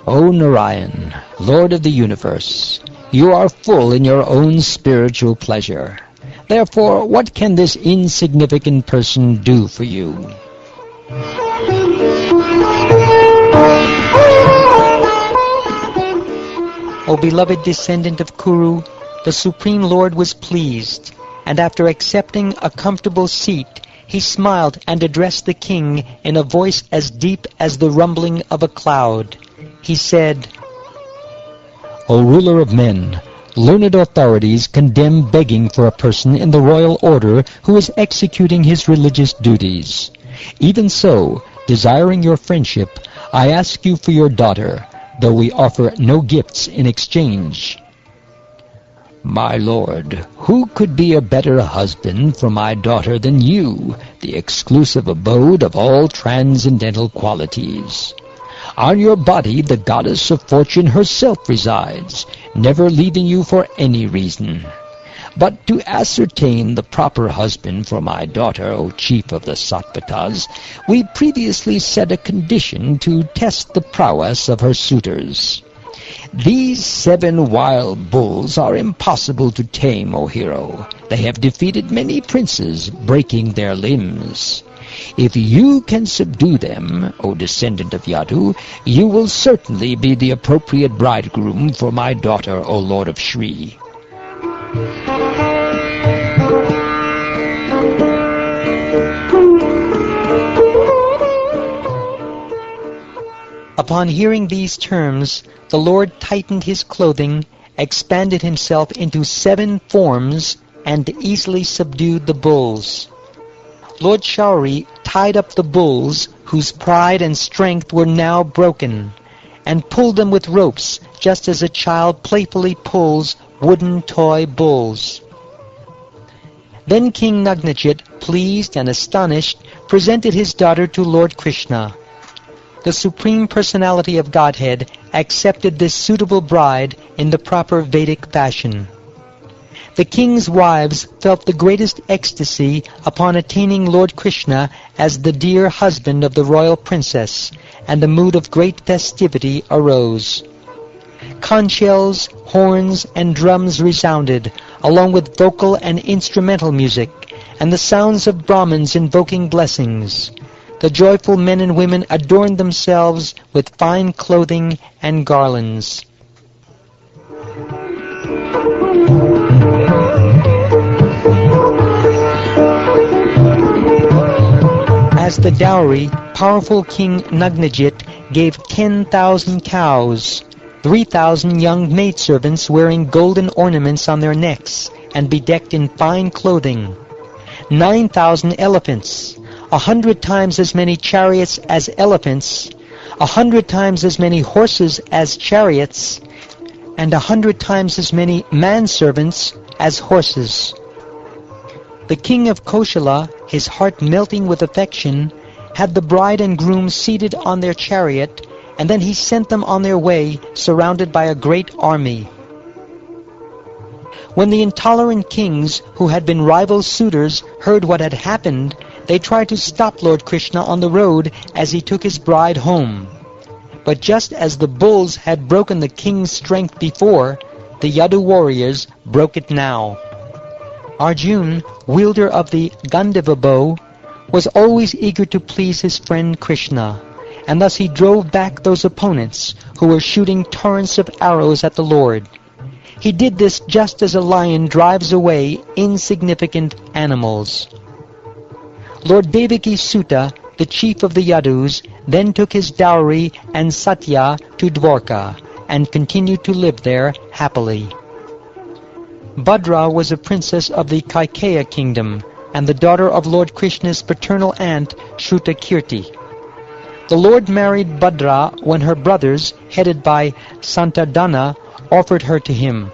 O Narayan, Lord of the universe, you are full in your own spiritual pleasure. Therefore, what can this insignificant person do for you? O beloved descendant of Kuru, the Supreme Lord was pleased, and after accepting a comfortable seat, he smiled and addressed the king in a voice as deep as the rumbling of a cloud. He said, O ruler of men, learned authorities condemn begging for a person in the royal order who is executing his religious duties. Even so, desiring your friendship, I ask you for your daughter, though we offer no gifts in exchange. My lord, who could be a better husband for my daughter than you, the exclusive abode of all transcendental qualities? On your body the goddess of fortune herself resides, never leaving you for any reason. But to ascertain the proper husband for my daughter, O chief of the Sattvatas, we previously set a condition to test the prowess of her suitors. These 7 wild bulls are impossible to tame, O hero. They have defeated many princes, breaking their limbs. If you can subdue them, O descendant of Yadu, you will certainly be the appropriate bridegroom for my daughter, O Lord of Shri. Upon hearing these terms, the Lord tightened his clothing, expanded himself into 7 forms, and easily subdued the bulls. Lord Shauri tied up the bulls, whose pride and strength were now broken, and pulled them with ropes, just as a child playfully pulls wooden toy bulls. Then King Nagnajit, pleased and astonished, presented his daughter to Lord Krishna. The Supreme Personality of Godhead accepted this suitable bride in the proper Vedic fashion. The king's wives felt the greatest ecstasy upon attaining Lord Krishna as the dear husband of the royal princess, and a mood of great festivity arose. Conch shells, horns, and drums resounded, along with vocal and instrumental music, and the sounds of Brahmins invoking blessings. The joyful men and women adorned themselves with fine clothing and garlands. As the dowry, powerful King Nagnajit gave 10,000 cows, 3,000 young maidservants wearing golden ornaments on their necks and bedecked in fine clothing, 9,000 elephants, 100 times as many chariots as elephants, 100 times as many horses as chariots, and 100 times as many manservants as horses. The king of Koshala, his heart melting with affection, had the bride and groom seated on their chariot, and then he sent them on their way, surrounded by a great army. When the intolerant kings, who had been rival suitors, heard what had happened, they tried to stop Lord Krishna on the road as he took his bride home. But just as the bulls had broken the king's strength before, the Yadu warriors broke it now. Arjun, wielder of the Gandhava bow, was always eager to please his friend Krishna, and thus he drove back those opponents who were shooting torrents of arrows at the Lord. He did this just as a lion drives away insignificant animals. Lord Devaki Sutta, the chief of the Yadus, then took his dowry and Satya to Dwarka, and continued to live there happily. Bhadra was a princess of the Kaikeya kingdom, and the daughter of Lord Krishna's paternal aunt, Shrutakirti. The Lord married Bhadra when her brothers, headed by Santadana, offered her to him.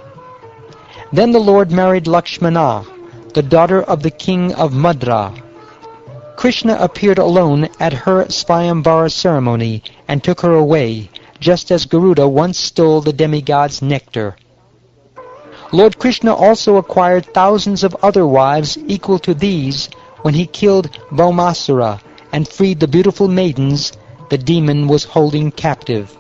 Then the Lord married Lakshmana, the daughter of the king of Madra. Krishna appeared alone at her Svayamvara ceremony and took her away, just as Garuda once stole the demigod's nectar. Lord Krishna also acquired thousands of other wives equal to these when he killed Bhaumasura and freed the beautiful maidens the demon was holding captive.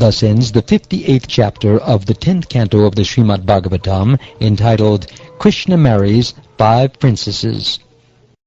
Thus ends the 58th chapter of the 10th canto of the Shrimad Bhagavatam, entitled Krishna Marries 5 Princesses.